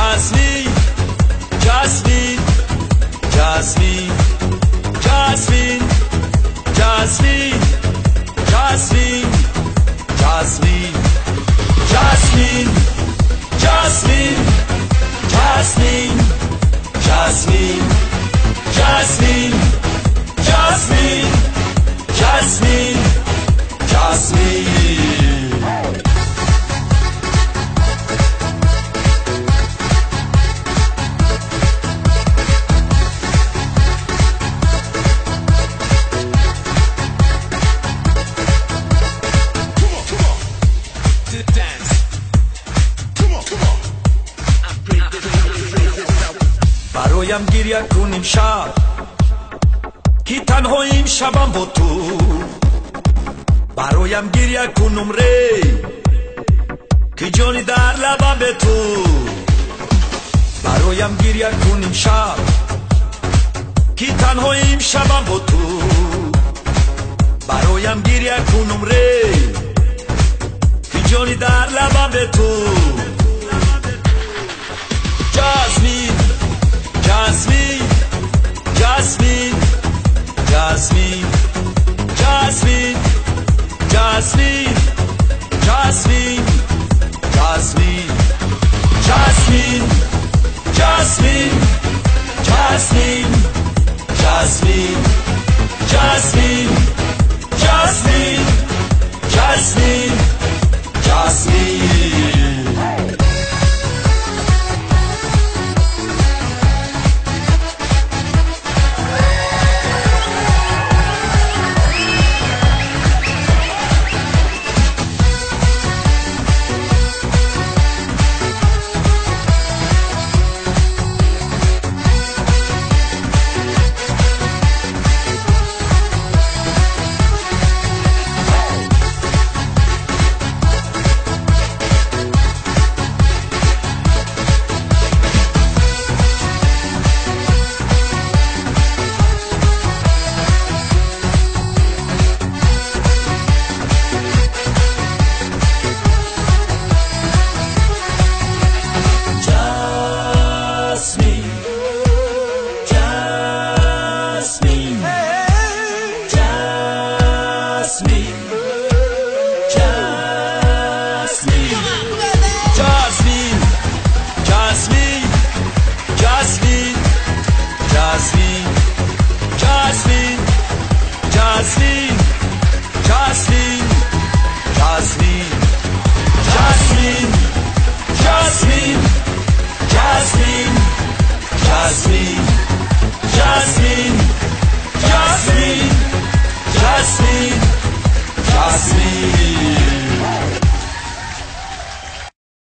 Jasmine, Jasmine, Jasmine, Jasmine, Jasmine, Jasmine, Jasmine, Jasmine, Jasmine, Jasmine, Jasmine, Jasmine, Jasmine, Jasmine, Jasmine. برایم گریه کنیم شب که تنهاییم شبم با تو برایم گریه کنم ری که جانی در لبم به تو برایم گریه کنیم شب که تنهاییم شبم با تو برایم گریه کنم ری که جانی در لبم به تو Jasmine, Jasmine, Jasmine, Jasmine, Jasmine, Jasmine, Jasmine, Jasmine, Jasmine, Jasmine, Jasmine, Jasmine, Jasmine, Jasmine, Jasmine, Jasmine. Jasmine, Jasmine, Jasmine.